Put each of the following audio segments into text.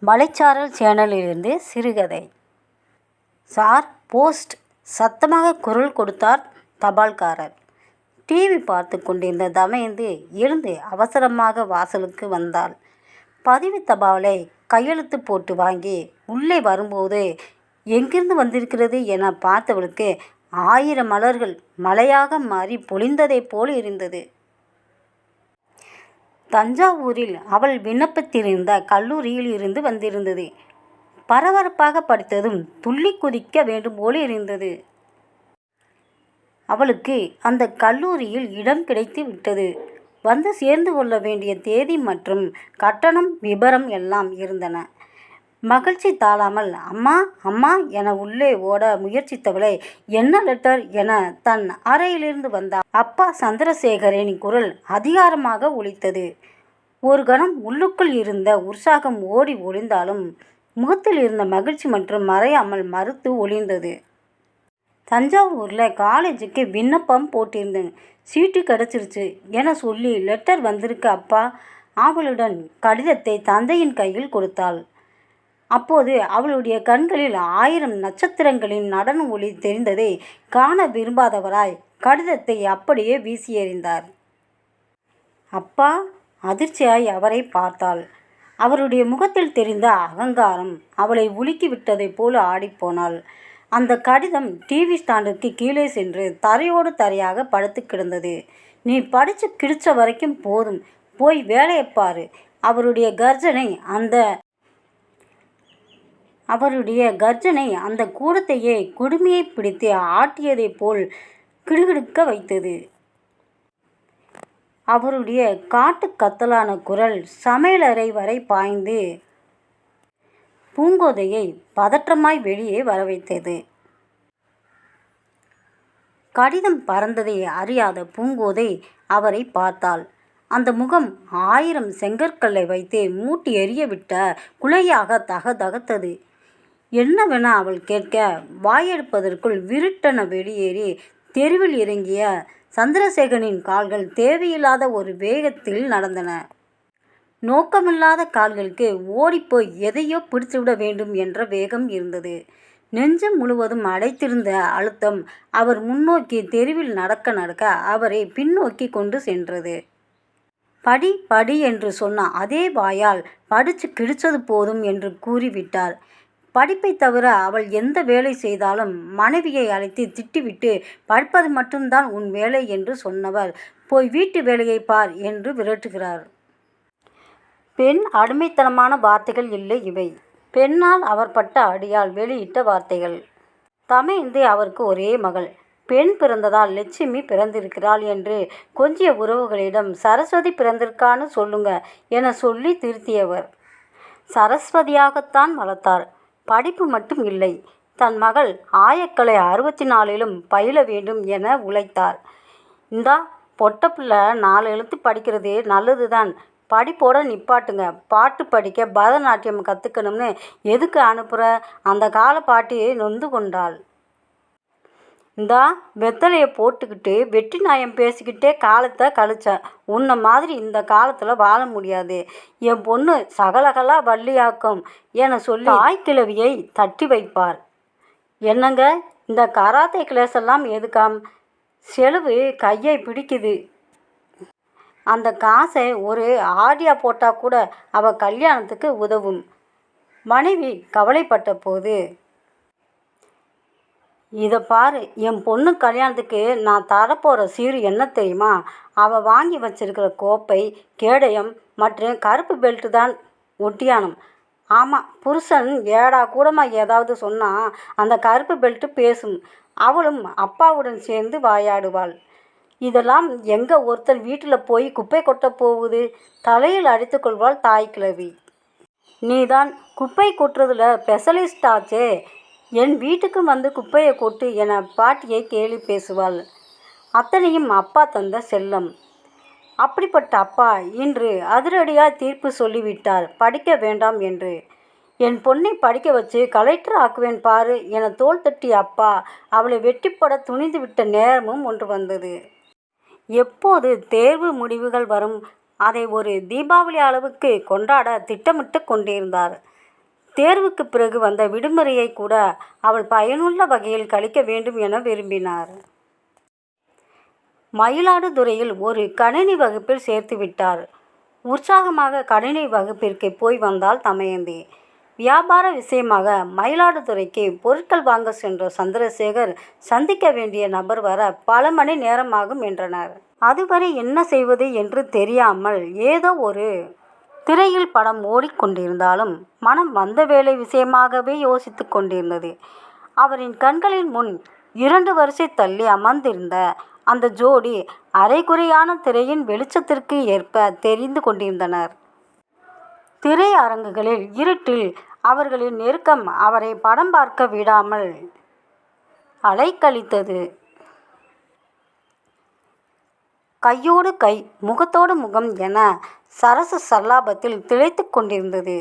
மலைச்சாரல் சேனலிலிருந்து சிறுகதை. Sir, post. சத்தமாக குரல் கொடுத்தார் தபால்காரர். டிவி பார்த்து கொண்டிருந்த தமயந்தி எழுந்து அவசரமாக வாசலுக்கு வந்தாள். பதிவு தபாலை கையெழுத்து போட்டு வாங்கி உள்ளே வரும்போது எங்கிருந்து வந்திருக்கிறது என பார்த்தவளுக்கு 1000 மலர்கள் மழையாக மாறி பொழிந்ததைப் போல் இருந்தது. தஞ்சாவூரில் அவள் விண்ணப்பித்திருந்த கல்லூரியில் இருந்து வந்திருந்தது. பரபரப்பாக படித்ததும் துள்ளி குதிக்க வேண்டும் போல இருந்தது. அவளுக்கு அந்த கல்லூரியில் இடம் கிடைத்து விட்டது. வந்து சேர்ந்து கொள்ள வேண்டிய தேதி மற்றும் கட்டணம் விபரம் எல்லாம் இருந்தன. மகிழ்ச்சி தாழாமல் அம்மா அம்மா என உள்ளே ஓட முயற்சித்தவளை என்ன லெட்டர் என தன் அறையிலிருந்து வந்த அப்பா சந்திரசேகரின் குரல் அதிகாரமாக ஒலித்தது. ஒரு கணம் உள்ளுக்குள் இருந்த உற்சாகம் ஓடி ஒளிந்தாலும் முகத்தில் இருந்த மகிழ்ச்சி மற்றும் மறையாமல் மறுத்து ஒளிர்ந்தது. தஞ்சாவூரில் காலேஜுக்கு விண்ணப்பம் போட்டிருந்தேன், சீட்டு கிடச்சிருச்சு என சொல்லி லெட்டர் வந்திருக்கு அப்பா. அவளுடன் கடிதத்தை தந்தையின் கையில் கொடுத்தாள். அப்போது அவளுடைய கண்களில் 1000 நட்சத்திரங்களின் நடன ஒளி தெரிந்ததை காண விரும்பாதவராய் கடிதத்தை அப்படியே வீசி எறிந்தார். அப்பா, அதிர்ச்சியாய் அவரை பார்த்தாள். அவருடைய முகத்தில் தெரிந்த அகங்காரம் அவளை உலுக்கி விட்டதைப் போல ஆடிப்போனாள். அந்த கடிதம் டிவி ஸ்டாண்டுக்கு கீழே சென்று தரையோடு தரையாக படுத்து கிடந்தது. நீ படித்து கிழிச்ச வரைக்கும் போதும், போய் வேலையை பாரு. அவருடைய கர்ஜனை அந்த கூடத்தையே குடுமியை பிடித்து ஆட்டியதைப் போல் கிடுகிடுக்க வைத்தது. அவருடைய காட்டுக்கத்தலான குரல் சமையலறை வரை பாய்ந்து பூங்கோதையை பதற்றமாய் வெளியே வரவைத்தது. கடிதம் பறந்ததை அறியாத பூங்கோதை அவரை பார்த்தாள். அந்த முகம் 1000 செங்கற்களை வைத்து மூட்டி எறியவிட்ட குலையாக தகதகத்தது. என்னவென அவள் கேட்க, வாயெடுப்பதற்குள் விருட்டென வெளியேறி தெருவில் இறங்கிய சந்திரசேகரின் கால்கள் தேவையில்லாத ஒரு வேகத்தில் நடந்தன. நோக்கமில்லாத கால்களுக்கு ஓடிப்போய் எதையோ பிடித்துவிட வேண்டும் என்ற வேகம் இருந்தது. நெஞ்சம் முழுவதும் அடைத்திருந்த அழுத்தம் அவர் முன்னோக்கி தெருவில் நடக்க நடக்க அவரை பின்னோக்கி கொண்டு சென்றது. படி படி என்று சொன்ன அதே வாயால் படித்து கிழிச்சது போதும் என்று கூறிவிட்டார். படிப்பை தவிர அவள் எந்த வேலை செய்தாலும் மனைவியை அழைத்து திட்டிவிட்டு படிப்பது மட்டும்தான் உன் வேலை என்று சொன்னவர் போய் வீட்டு வேலையை பார் என்று விரட்டுகிறார். பெண் அடிமைத்தனமான வார்த்தைகள் இல்லை இவை. பெண்ணால் அவர் பட்ட அடியால் வெளியிட்ட வார்த்தைகள். தமயந்தி அவருக்கு ஒரே மகள். பெண் பிறந்ததால் லட்சுமி பிறந்திருக்கிறாள் என்று கொஞ்சிய உறவுகளிடம் சரஸ்வதி பிறந்திருக்கான்னு சொல்லுங்க என சொல்லி திருத்தியவர். சரஸ்வதியாகத்தான் வளர்த்தார். படிப்பு மட்டும் இல்லை, தன் மகள் ஆயக்கலை 64லும் பயில வேண்டும் என உழைத்தார். இந்தா பொட்ட பிள்ளை 4 எழுத்து படிக்கிறது நல்லது தான், படிப்போட நிப்பாட்டுங்க, பாட்டு படிக்க பரதநாட்டியம் கற்றுக்கணும்னு எதுக்கு அனுப்புகிற? அந்த கால பாட்டி நொந்து கொண்டாள். இந்தா வெத்தலையை போட்டுக்கிட்டு வெட்டி நாயம் பேசிக்கிட்டே காலத்தை கழிச்ச உன்னை மாதிரி இந்த காலத்தில் வாழ முடியாது. என் பொண்ணு சகலகலா வள்ளியாக்கும் என சொல்லி தாய்க்கிழவியை தட்டி வைப்பார். என்னங்க, இந்த கராத்தே கிளாஸ் எல்லாம் எதுக்காம்? செலவு கையை பிடிக்குது. அந்த காசை ஒரு ஆடியா போட்டால் கூட அவள் கல்யாணத்துக்கு உதவும். மனைவி கவலைப்பட்ட போது, இதை பாரு, என் பொண்ணு கல்யாணத்துக்கு நான் தரப்போகிற சீரு என்ன தெரியுமா? அவள் வாங்கி வச்சிருக்கிற கோப்பை, கேடயம் மற்றும் கருப்பு பெல்ட்டு தான் ஒட்டியானம். ஆமாம், புருஷன் ஏடா கூடமாக ஏதாவது சொன்னால் அந்த கருப்பு பெல்ட்டு பேசும். அவளும் அப்பாவுடன் சேர்ந்து வாயாடுவாள். இதெல்லாம் எங்கே ஒருத்தன் வீட்டில் போய் குப்பை கொட்ட போகுது? தலையில் அடித்து கொள்வாள் தாய்க்கிழவி. நீதான் குப்பை கொட்டுறதுல ஸ்பெஷலிஸ்ட் ஆச்சே, என் வீட்டுக்கு வந்து குப்பையை கொட்டு என பாட்டியை கேலி பேசுவாள். அத்தனையும் அப்பா தந்த செல்லம். அப்படிப்பட்ட அப்பா இன்று அதிரடியாக தீர்ப்பு சொல்லிவிட்டார், படிக்க வேண்டாம் என்று. என் பொண்ணை படிக்க வச்சு கலெக்டர் ஆக்குவேன் பாரு என தோள் தட்டிய அப்பா அவளை வெட்டிப்பட துணிந்து விட்ட நேரமும் ஒன்று வந்தது. எப்போது தேர்வு முடிவுகள் வரும்? அதை ஒரு தீபாவளி அளவுக்கு கொண்டாட திட்டமிட்டு கொண்டிருந்தார். தேர்வுக்கு பிறகு வந்த விடுமுறையை கூட அவள் பயனுள்ள வகையில் கழிக்க வேண்டும் என விரும்பினார். மயிலாடுதுறையில் ஒரு கணினி வகுப்பில் சேர்த்து விட்டார். உற்சாகமாக கணினி வகுப்பிற்கு போய் வந்தாள் தமயந்தி. வியாபார விஷயமாக மயிலாடுதுறைக்கு பொருட்கள் வாங்க சென்ற சந்திரசேகர் சந்திக்க வேண்டிய நபர் வர பல மணி நேரமாகும் என்றனர். அதுவரை என்ன செய்வது என்று தெரியாமல் ஏதோ ஒரு திரையில் படம் ஓடிக்கொண்டிருந்தாலும் மனம் வந்த வேலை விஷயமாகவே யோசித்து கொண்டிருந்தது. அவரின் கண்களின் முன் 2 வரிசை தள்ளி அமர்ந்திருந்த அந்த ஜோடி அரைகுறையான திரையின் வெளிச்சத்திற்கு ஏற்ப தெரிந்து கொண்டிருந்தனர். திரை அரங்குகளில் இருட்டில் அவர்களின் நெருக்கம் அவரை படம் பார்க்க விடாமல் அலைக்கழித்தது. கையோடு கை, முகத்தோடு முகம் என சரச சல்லாபத்தில் திளைத்து கொண்டிருந்தது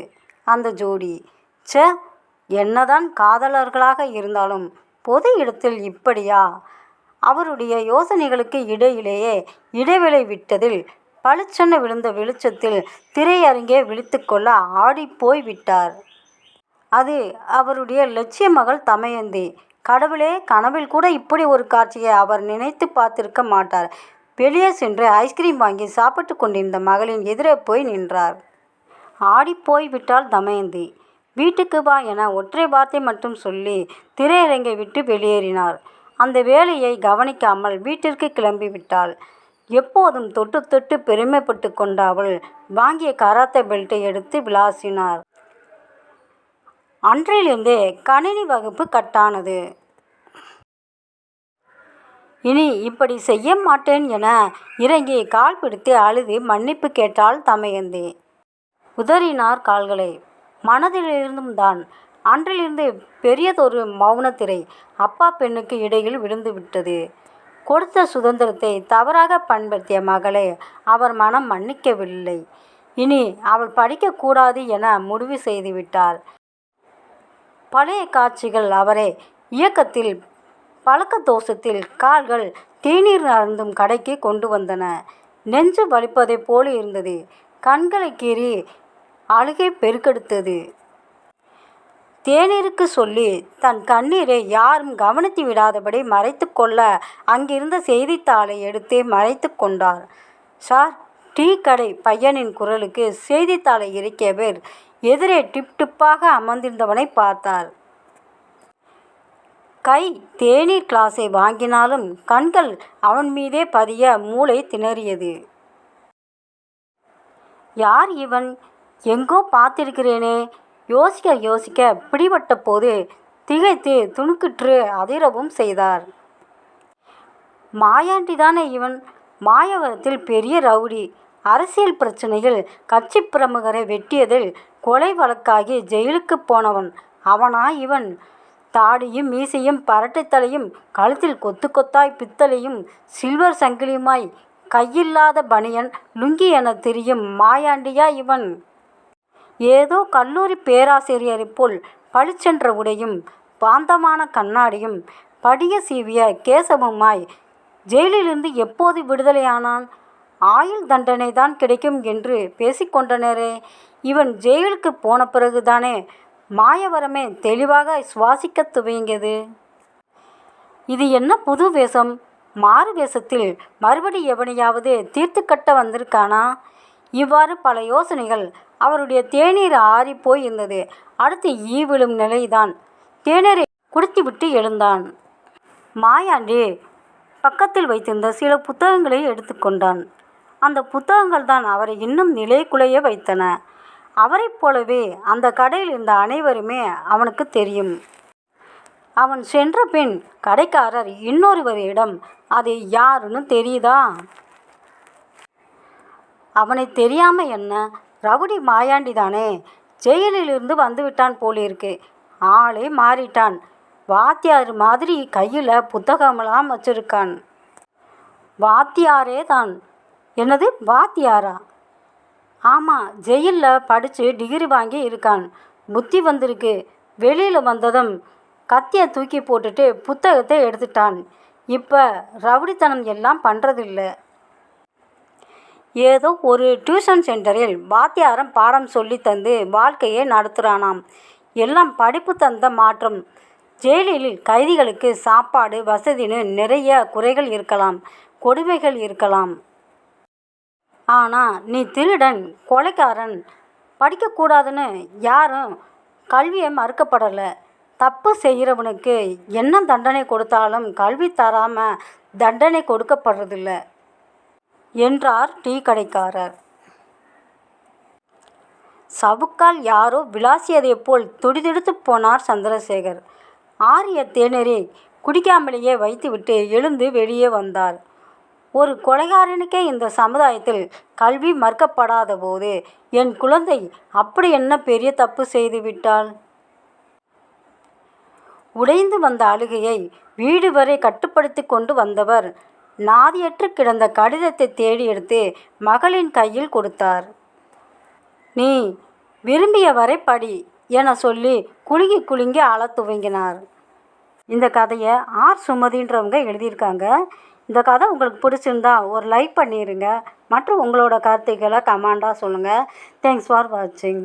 அந்த ஜோடி. ச்சே, என்னதான் காதலர்களாக இருந்தாலும் பொது இடத்தில் இப்படியா? அவருடைய யோசனைகளுக்கு இடையிலேயே இடைவேளை விட்டதில் பளிச்சென விழுந்த வெளிச்சத்தில் திரையரங்கே விழித்து கொள்ள ஆடிப்போய் விட்டார். அது அவருடைய லட்சிய மகள் தமயந்தி. கடவுளே, கனவில் கூட இப்படி ஒரு காட்சியை அவர் நினைத்து பார்த்திருக்க மாட்டார். வெளியே சென்று ஐஸ்கிரீம் வாங்கி சாப்பிட்டு கொண்டிருந்த மகளின் எதிரே போய் நின்றார். ஆடிப்போய் விட்டாள் தமயந்தி. வீட்டுக்கு வா என ஒற்றை வார்த்தை மட்டும் சொல்லி திரையரங்கை விட்டு வெளியேறினார். அந்த வேலையை கவனிக்காமல் வீட்டிற்கு கிளம்பிவிட்டாள். எப்போதும் தொட்டு தொட்டு பெருமைப்பட்டு கொண்ட அவள் வாங்கிய கராத்தே பெல்ட்டை எடுத்து விளாசினார். அன்றிலிருந்தே கணினி வகுப்பு கட்டானது. இனி இப்படி செய்ய மாட்டேன் என இறங்கி கால் பிடித்து அழுது மன்னிப்பு கேட்டாள் தமயந்தி. உதறினார் கால்களை. மனதிலிருந்தும் தான். அன்றிலிருந்து பெரியதொரு மௌனத்திரை அப்பா பெண்ணுக்கு இடையில் விழுந்து விட்டது. கொடுத்த சுதந்திரத்தை தவறாக பயன்படுத்திய மகளை அவர் மனம் மன்னிக்கவில்லை. இனி அவள் படிக்கக்கூடாது என முடிவு செய்துவிட்டார். பழைய காட்சிகள் அவரை இயக்கத்தில் பழக்க தோஷத்தில் கால்கள் தேநீர் அருந்தும் கடைக்கு கொண்டு வந்தன. நெஞ்சு வலிப்பதைப் போல இருந்தது. கண்களை கீறி அழுகை பெருக்கெடுத்தது. தேநீருக்கு சொல்லி தன் கண்ணீரை யாரும் கவனித்து விடாதபடி மறைத்து கொள்ள அங்கிருந்த செய்தித்தாளை எடுத்து மறைத்து கொண்டார். சார், டீ கடை பையனின் குரலுக்கு செய்தித்தாளை இறக்கியவர் எதிரே டிப் டிப்பாக அமர்ந்திருந்தவனை பார்த்தார். கை தேநீர் கிளாஸை வாங்கினாலும் கண்கள் அவன் மீதே பதிய மூளை திணறியது. யார் இவன்? எங்கோ பார்த்திருக்கிறேனே. யோசிக்க யோசிக்க பிடிபட்ட போது திகைத்து துணுக்குற்று அதிரவும் செய்தார். மாயாண்டிதானே இவன்? மாயவரத்தில் பெரிய ரவுடி. அரசியல் பிரச்சனையில் கட்சி பிரமுகரை வெட்டியதில் கொலை வழக்காகி ஜெயிலுக்கு போனவன். அவனா இவன்? தாடியும் மீசையும் பரட்டைத்தலையும் கழுத்தில் கொத்து கொத்தாய் பித்தளையும் சில்வர் சங்கிலியுமாய் கையில்லாத பனியன் லுங்கி என தெரியும் மாயாண்டியா இவன்? ஏதோ கல்லூரி பேராசிரியரைப் போல் பளிச்சென்ற உடையும் பாந்தமான கண்ணாடியும் படிய சீவிய கேசவுமாய் ஜெயிலிலிருந்து எப்போது விடுதலையானான்? ஆயுள் தண்டனை தான் கிடைக்கும் என்று பேசிக்கொண்டனரே. இவன் ஜெயிலுக்கு போன பிறகுதானே மாயவரமே தெளிவாக சுவாசிக்க துவங்கியது. இது என்ன புது வேஷம்? மாறு வேஷத்தில் மறுபடி எவனையாவது தீர்த்து கட்ட வந்திருக்கானா? இவ்வாறு பல யோசனைகள். அவருடைய தேநீர் ஆறி போய் இருந்தது. அடுத்து ஈ விழும் நிலைதான். தேநீரை குடித்துவிட்டு எழுந்தான். மாயாண்டி பக்கத்தில் வைத்திருந்த சில புத்தகங்களை எடுத்துக்கொண்டான். அந்த புத்தகங்கள் தான் அவரை இன்னும் நிலைகுலைய வைத்தன. அவரைப் போலவே அந்த கடையில் இருந்த அனைவருமே அவனுக்கு தெரியும். அவன் சென்ற பின் கடைக்காரர் இன்னொருவரிடம் அது யாருன்னு தெரியுதா? அவனை தெரியாம என்ன? ரவுடி மாயாண்டி தானே. ஜெயிலிலிருந்து வந்துவிட்டான் போலிருக்கு. ஆளே மாறிட்டான். வாத்தியார் மாதிரி கையில் புத்தகமெல்லாம் வச்சிருக்கான். வாத்தியாரே தான். என்னது வாத்தியாரா? ஆமாம், ஜெயிலில் படித்து டிகிரி வாங்கி இருக்கான். புத்தி வந்திருக்கு. வெளியில் வந்ததும் கத்தியை தூக்கி போட்டுட்டு புத்தகத்தை எடுத்துட்டான். இப்போ ரவுடித்தனம் எல்லாம் பண்ணுறதில்ல. ஏதோ ஒரு டியூஷன் சென்டரில் வாத்தியாரம் பாடம் சொல்லி தந்து வாழ்க்கையை நடத்துகிறானாம். எல்லாம் படிப்பு தந்த மாற்றம். ஜெயிலில் கைதிகளுக்கு சாப்பாடு வசதின்னு நிறைய குறைகள் இருக்கலாம், கொடுமைகள் இருக்கலாம். ஆனால் நீ திருடன், கொலைக்காரன், படிக்கக்கூடாதுன்னு யாரும் கல்வியை மறுக்கப்படலை. தப்பு செய்கிறவனுக்கு என்ன தண்டனை கொடுத்தாலும் கல்வி தராமல் தண்டனை கொடுக்கப்படுறதில்ல என்றார் டீ கடைக்காரர். சவுக்கால் யாரோ விளாசியதைப் போல் துடிதுடித்து போனார் சந்திரசேகர். ஆரிய தேநீரை குடிக்காமலேயே வைத்துவிட்டு எழுந்து வெளியே வந்தார். ஒரு கொலைகாரனுக்கே இந்த சமுதாயத்தில் கல்வி மறுக்கப்படாத போது என் குழந்தை அப்படி என்ன பெரிய தப்பு செய்து விட்டாள்? உடைந்து வந்த அழுகையை வீடு வரை கட்டுப்படுத்தி கொண்டு வந்தவர் நாதியற்று கிடந்த கடிதத்தை தேடி எடுத்து மகளின் கையில் கொடுத்தார். நீ விரும்பிய வரை படி என சொல்லி குலுங்கி குலுங்கி அழத் துவங்கினார். இந்த கதையை ஆர் சுமதின்றவங்க எழுதியிருக்காங்க. இந்த கதை உங்களுக்கு பிடிச்சிருந்தா ஒரு லைக் பண்ணிடுங்க. மற்றும் உங்களோட கருத்துக்களை கமெண்டாக சொல்லுங்கள். தேங்க்ஸ் ஃபார் வாட்சிங்.